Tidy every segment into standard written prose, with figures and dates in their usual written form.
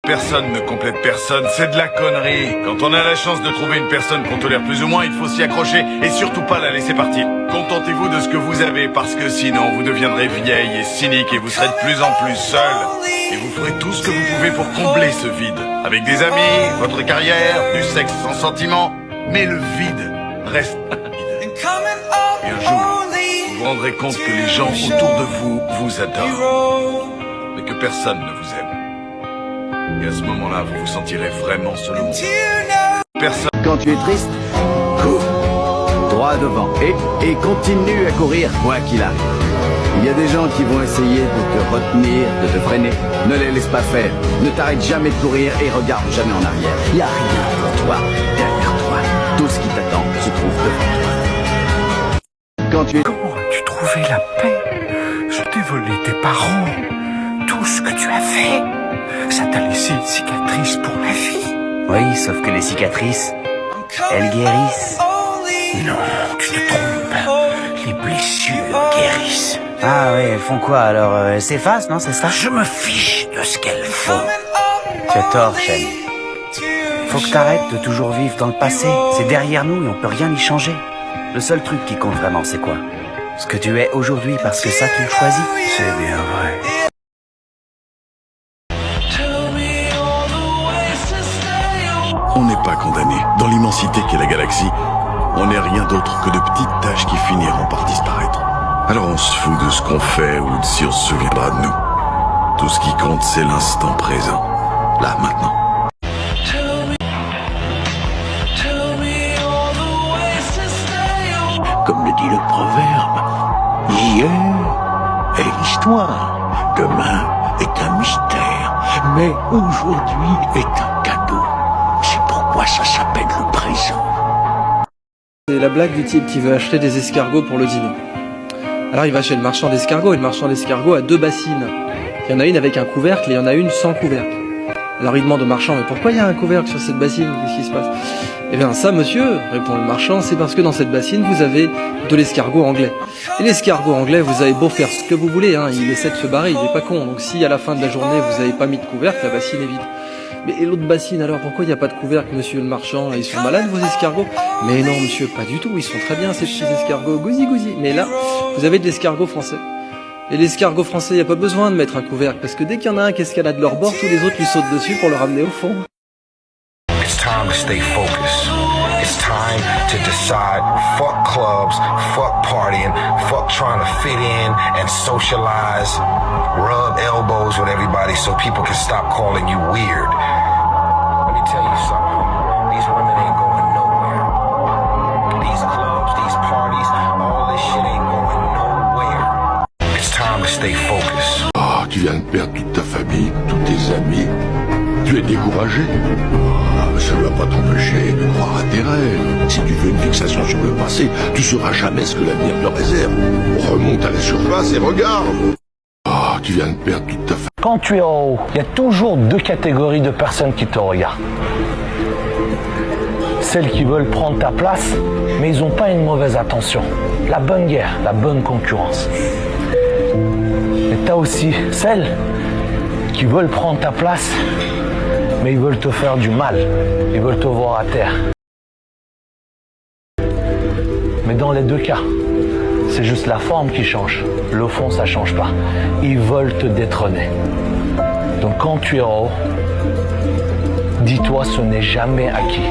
Personne ne complète personne, c'est de la connerie. Quand on a la chance de trouver une personne qu'on tolère plus ou moins, il faut s'y accrocher et surtout pas la laisser partir. Contentez-vous de ce que vous avez parce que sinon vous deviendrez vieille et cynique et vous serez de plus en plus seul. Et vous ferez tout ce que vous pouvez pour combler ce vide. Avec des amis, votre carrière, du sexe sans sentiment. Mais le vide reste vide. Et un jour, vous vous rendrez compte que les gens autour de vous vous adorent. Mais que personne ne vous aime. Et à ce moment-là, vous vous sentirez vraiment seul au monde. Personne. Quand tu es triste, cours. Droit devant. Et continue à courir, quoi qu'il arrive. Il y a des gens qui vont essayer de te retenir, de te freiner. Ne les laisse pas faire. Ne t'arrête jamais de courir et regarde jamais en arrière. Il n'y a rien pour toi, derrière toi. Tout ce qui t'attend se trouve devant toi. Quand tu es... Comment as-tu trouvé la paix? Je t'ai volé tes parents. Tout ce que tu as fait. Ça t'a laissé une cicatrice pour la vie. Oui, sauf que les cicatrices, elles guérissent. Non, tu te trompes. Les blessures guérissent. Ah ouais, elles font quoi alors? Elles s'effacent, non, c'est ça? Je me fiche de ce qu'elles font. Tu as tort, Shane. Faut que t'arrêtes de toujours vivre dans le passé. C'est derrière nous et on peut rien y changer. Le seul truc qui compte vraiment, c'est quoi? Ce que tu es aujourd'hui, parce que ça, tu le choisis. C'est bien vrai. On n'est pas condamné. Dans l'immensité qu'est la galaxie, on n'est rien d'autre que de petites tâches qui finiront par disparaître. Alors on se fout de ce qu'on fait ou de si on se souviendra de nous. Tout ce qui compte, c'est l'instant présent. Là, maintenant. Comme le dit le proverbe, hier est l'histoire, demain est un mystère, mais aujourd'hui est un cadeau. C'est pourquoi ça s'appelle le présent. C'est la blague du type qui veut acheter des escargots pour le dîner. Alors il va chez le marchand d'escargots et le marchand d'escargots a deux bassines. Il y en a une avec un couvercle et il y en a une sans couvercle. Alors il demande au marchand, mais pourquoi il y a un couvercle sur cette bassine? Qu'est-ce qui se passe? Eh bien ça monsieur, répond le marchand, c'est parce que dans cette bassine vous avez de l'escargot anglais. Et l'escargot anglais, vous avez beau faire ce que vous voulez, hein, il essaie de se barrer, il n'est pas con. Donc si à la fin de la journée vous n'avez pas mis de couvercle, la bassine est vide. Mais et l'autre bassine alors, pourquoi il n'y a pas de couvercle, monsieur le marchand? Ils sont malades vos escargots? Mais non monsieur, pas du tout, ils sont très bien ces petits escargots, gousi gousi. Mais là, vous avez de l'escargot français. Et l'escargot français, il n'y a pas besoin de mettre un couvercle, parce que dès qu'il y en a un qui escalade leur bord, tous les autres lui sautent dessus pour le ramener au fond. It's time to stay focused. It's time to decide, fuck clubs, fuck partying, fuck trying to fit in and socialize, rub elbows with everybody so people can stop calling you weird. Let me tell you something, these women ain't going nowhere. These clubs, these parties, all this shit ain't going nowhere. It's time to stay focused. Ah, tu viens de perdre toute ta famille, tous tes amis. Tu es découragé. Ah, ça ne va pas t'empêcher de croire à tes rêves. Si tu veux une fixation sur le passé, tu sauras jamais ce que l'avenir te réserve. Remonte à la surface et regarde. Ah, tu viens de perdre toute ta famille. Quand tu es en haut, il y a toujours deux catégories de personnes qui te regardent. Celles qui veulent prendre ta place, mais ils n'ont pas une mauvaise intention. La bonne guerre, la bonne concurrence. Et tu as aussi celles qui veulent prendre ta place, mais ils veulent te faire du mal. Ils veulent te voir à terre. Mais dans les deux cas, c'est juste la forme qui change. Le fond, ça change pas. Ils veulent te détrôner. Donc quand tu es en haut, dis-toi, ce n'est jamais acquis.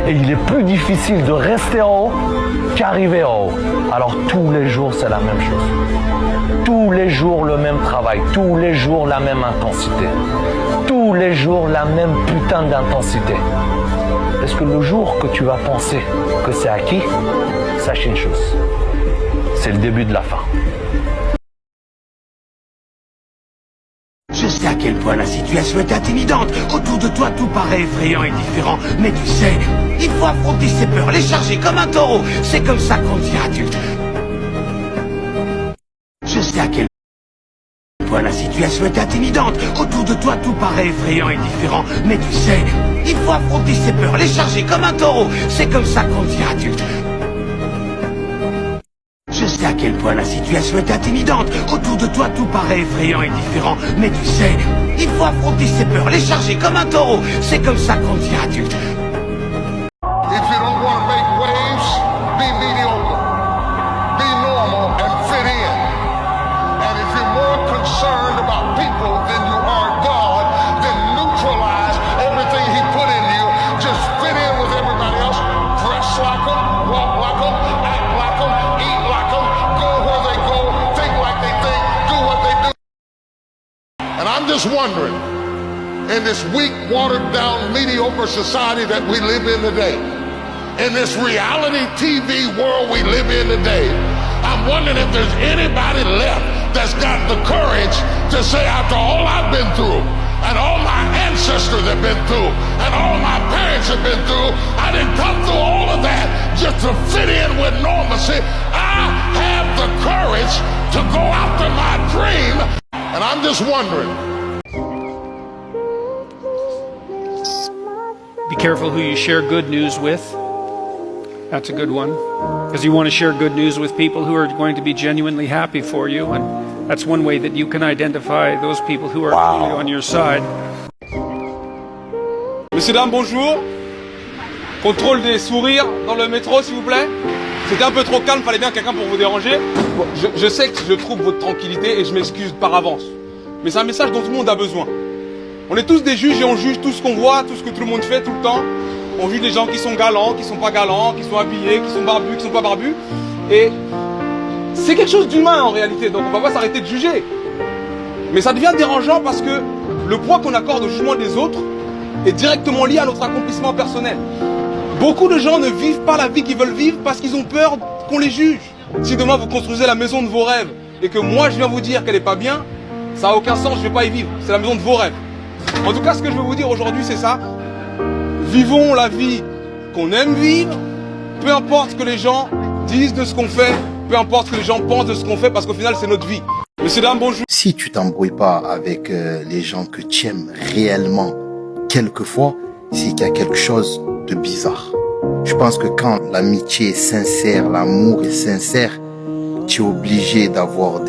Et il est plus difficile de rester en haut qu'arriver en haut. Alors tous les jours, c'est la même chose. Tous les jours, le même travail. Tous les jours, la même intensité. Tous les jours, la même putain d'intensité. Est-ce que le jour que tu vas penser que c'est acquis, sache une chose. C'est le début de la fin. Je sais à quel point la situation est intimidante. Autour de toi, tout paraît effrayant et différent. Mais tu sais, il faut affronter ses peurs, les charger comme un taureau. C'est comme ça qu'on devient adulte. Je sais à quel point la situation est intimidante. Autour de toi, tout paraît effrayant et différent. Mais tu sais, il faut affronter ses peurs, les charger comme un taureau. C'est comme ça qu'on devient adulte. Je sais à quel point la situation est intimidante. Autour de toi, tout paraît effrayant et différent. Mais tu sais, Il faut affronter ses peurs, les charger comme un taureau. C'est comme ça qu'on devient adulte. If you don't want to make waves, be mediocre. Be normal and fit in. And if you're more concerned about people than you are God, then neutralize everything He put in you. Just fit in with everybody else. Dress like them, walk like them, act like them, eat like them, go where they go, think like they think, do what they do. And I'm just wondering, in this weak, watered-down, mediocre society that we live in today, in this reality TV world we live in today, I'm wondering if there's anybody left that's got the courage to say, after all I've been through, and all my ancestors have been through, and all my parents have been through, I didn't come through all of that just to fit in with normalcy. I have the courage to go after my dream, and I'm just wondering. Be careful who you share good news with. That's a good one. Because you want to share good news with people who are going to be genuinely happy for you. And that's one way that you can identify those people who are really on your side. Messieurs, dames, bonjour. Contrôle des sourires dans le métro, s'il vous plaît. C'était un peu trop calme, fallait bien quelqu'un pour vous déranger. Bon, je sais que je trouve votre tranquillité et je m'excuse par avance. Mais c'est un message dont tout le monde a besoin. On est tous des juges et on juge tout ce qu'on voit, tout ce que tout le monde fait tout le temps. On juge les gens qui sont galants, qui sont pas galants, qui sont habillés, qui sont barbus, qui sont pas barbus. Et c'est quelque chose d'humain en réalité, donc on va pas s'arrêter de juger. Mais ça devient dérangeant parce que le poids qu'on accorde au jugement des autres est directement lié à notre accomplissement personnel. Beaucoup de gens ne vivent pas la vie qu'ils veulent vivre parce qu'ils ont peur qu'on les juge. Si demain vous construisez la maison de vos rêves et que moi je viens vous dire qu'elle est pas bien, ça a aucun sens, je vais pas y vivre. C'est la maison de vos rêves. En tout cas, ce que je veux vous dire aujourd'hui, c'est ça. Vivons la vie qu'on aime vivre, peu importe ce que les gens disent de ce qu'on fait, peu importe ce que les gens pensent de ce qu'on fait, parce qu'au final, c'est notre vie. Messieurs, dames, bonjour. Si tu t'embrouilles pas avec les gens que tu aimes réellement, quelquefois, c'est qu'il y a quelque chose de bizarre. Je pense que quand l'amitié est sincère, l'amour est sincère, tu es obligé d'avoir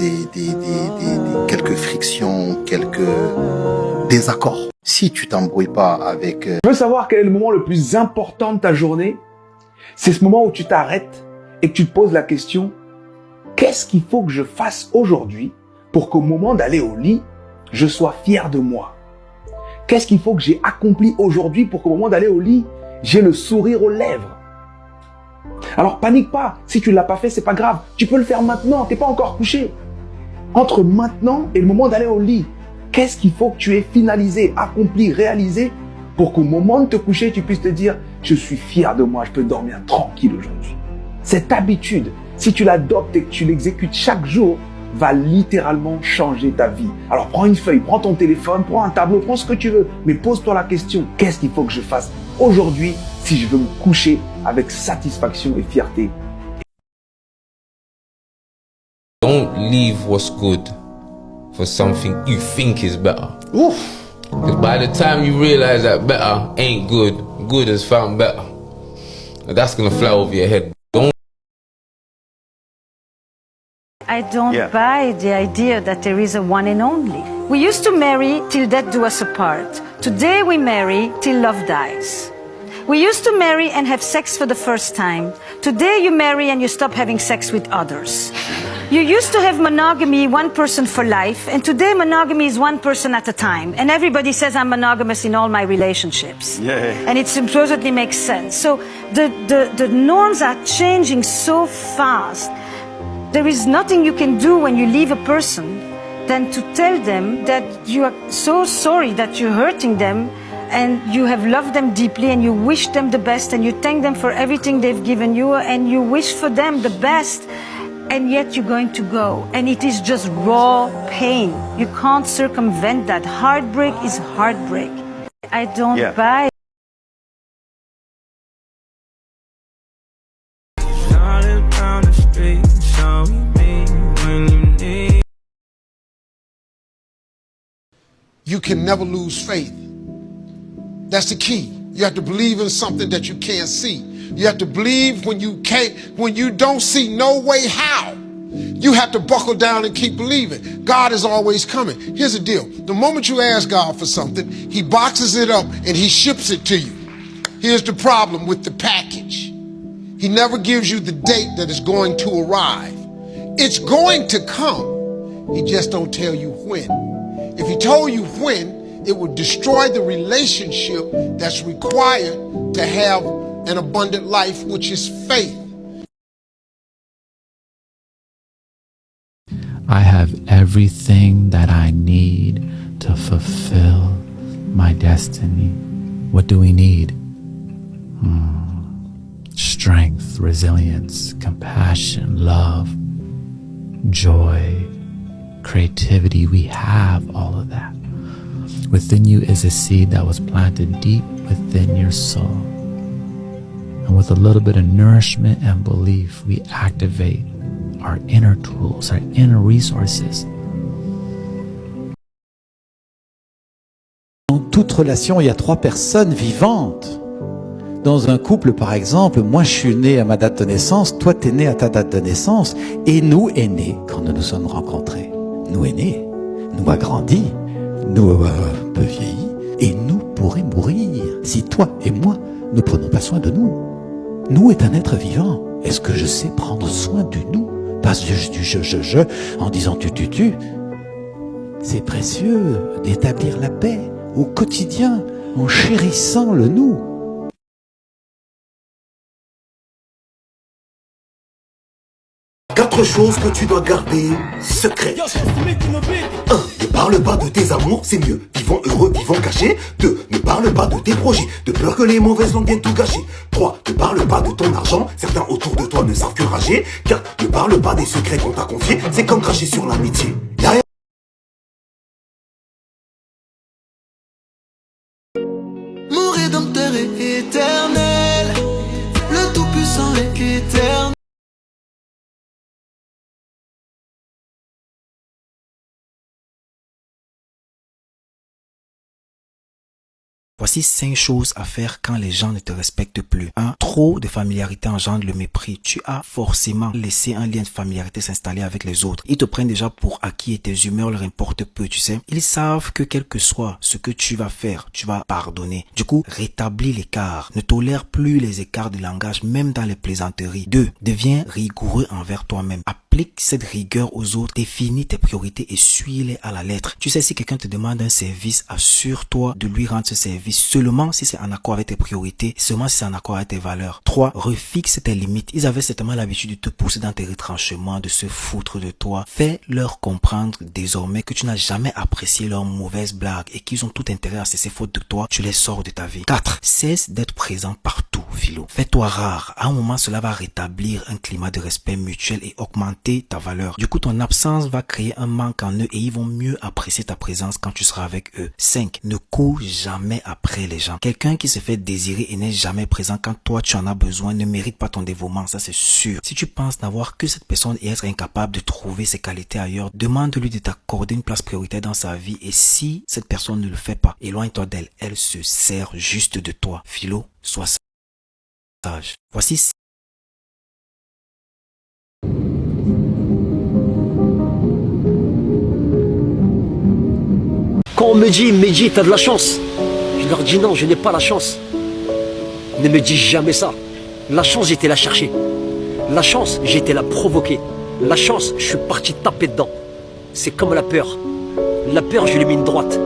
quelques frictions, quelques désaccords. Si tu t'embrouilles pas avec... Tu veux savoir quel est le moment le plus important de ta journée? C'est ce moment où tu t'arrêtes et que tu te poses la question, qu'est-ce qu'il faut que je fasse aujourd'hui pour qu'au moment d'aller au lit, je sois fier de moi? Qu'est-ce qu'il faut que j'ai accompli aujourd'hui pour qu'au moment d'aller au lit, j'ai le sourire aux lèvres? Alors panique pas, si tu ne l'as pas fait, c'est pas grave. Tu peux le faire maintenant, t'es pas encore couché. Entre maintenant et le moment d'aller au lit, qu'est-ce qu'il faut que tu aies finalisé, accompli, réalisé pour qu'au moment de te coucher, tu puisses te dire « Je suis fier de moi, je peux dormir tranquille aujourd'hui ». Cette habitude, si tu l'adoptes et que tu l'exécutes chaque jour, va littéralement changer ta vie. Alors prends une feuille, prends ton téléphone, prends un tableau, prends ce que tu veux, mais pose-toi la question, qu'est-ce qu'il faut que je fasse aujourd'hui si je veux me coucher avec satisfaction et fierté? Don't leave what's good for something you think is better. Because by the time you realize that better ain't good, good has found better. That's gonna fly over your head. I don't buy the idea that there is a one and only. We used to marry till death do us apart. Today we marry till love dies. We used to marry and have sex for the first time. Today you marry and you stop having sex with others. You used to have monogamy, one person for life, and today monogamy is one person at a time. And everybody says I'm monogamous in all my relationships. And it supposedly makes sense. So the norms are changing so fast. There is nothing you can do when you leave a person than to tell them that you are so sorry that you're hurting them and you have loved them deeply and you wish them the best and you thank them for everything they've given you and you wish for them the best, and yet you're going to go. And it is just raw pain. You can't circumvent that. Heartbreak is heartbreak. I don't buy. You can never lose faith. That's the key. You have to believe in something that you can't see. You have to believe when you don't see no way how. You have to buckle down and keep believing. God is always coming. Here's the deal. The moment you ask God for something, he boxes it up and he ships it to you. Here's the problem with the package. He never gives you the date that it's going to arrive. It's going to come. He just don't tell you when. If he told you when, it would destroy the relationship that's required to have an abundant life, which is faith. I have everything that I need to fulfill my destiny. What do we need? Strength, resilience, compassion, love, joy, creativity. We have all of that. Within you is a seed that was planted deep within your soul. And with a little bit of nourishment and belief, we activate our inner tools, our inner resources. Dans toute relation, il y a 3 personnes vivantes. Dans un couple, par exemple, moi je suis né à ma date de naissance, toi t'es né à ta date de naissance, et nous aînés, quand nous nous sommes rencontrés, nous aînés, nous a grandi, nous un peu vieilli, et nous pourrions mourir si toi et moi ne prenons pas soin de nous. Nous est un être vivant. Est-ce que je sais prendre soin de nous? Pas juste du je, en disant tu. C'est précieux d'établir la paix au quotidien, en chérissant le nous. 4 choses que tu dois garder secrètes. 1. Ne parle pas de tes amours, c'est mieux. Vivons heureux, vivons cachés. 2. Ne parle pas de tes projets, de peur que les mauvaises langues viennent tout gâcher. 3. Ne parle pas de ton argent, certains autour de toi ne savent que rager. 4. Ne parle pas des secrets qu'on t'a confiés, c'est comme cracher sur l'amitié. Mon rédempteur est éternel, le Tout-Puissant est éternel. Voici 5 choses à faire quand les gens ne te respectent plus. 1. Trop de familiarité engendre le mépris. Tu as forcément laissé un lien de familiarité s'installer avec les autres. Ils te prennent déjà pour acquis et tes humeurs leur importent peu, tu sais. Ils savent que quel que soit ce que tu vas faire, tu vas pardonner. Du coup, rétablis l'écart. Ne tolère plus les écarts de langage, même dans les plaisanteries. 2. Deviens rigoureux envers toi-même. Applique cette rigueur aux autres, définis tes priorités et suis-les à la lettre. Tu sais, si quelqu'un te demande un service, assure-toi de lui rendre ce service seulement si c'est en accord avec tes priorités, seulement si c'est en accord avec tes valeurs. 3. Refixe tes limites. Ils avaient certainement l'habitude de te pousser dans tes retranchements, de se foutre de toi. Fais-leur comprendre désormais que tu n'as jamais apprécié leurs mauvaises blagues et qu'ils ont tout intérêt à cesser faute de toi. Tu les sors de ta vie. 4. Cesse d'être présent partout, Philo. Fais-toi rare. À un moment, cela va rétablir un climat de respect mutuel et augmenter ta valeur. Du coup, ton absence va créer un manque en eux et ils vont mieux apprécier ta présence quand tu seras avec eux. 5. Ne cours jamais après les gens. Quelqu'un qui se fait désirer et n'est jamais présent quand toi tu en as besoin ne mérite pas ton dévouement, ça c'est sûr. Si tu penses n'avoir que cette personne et être incapable de trouver ses qualités ailleurs, demande-lui de t'accorder une place prioritaire dans sa vie et si cette personne ne le fait pas, éloigne-toi d'elle. Elle se sert juste de toi. Philo, sois sage. Voici quand on me dit, Mehdi, t'as de la chance. Je leur dis non, je n'ai pas la chance. Ne me dis jamais ça. La chance, j'étais la chercher. La chance, j'étais la provoquer. La chance, je suis parti taper dedans. C'est comme la peur. La peur, je lui mets une droite.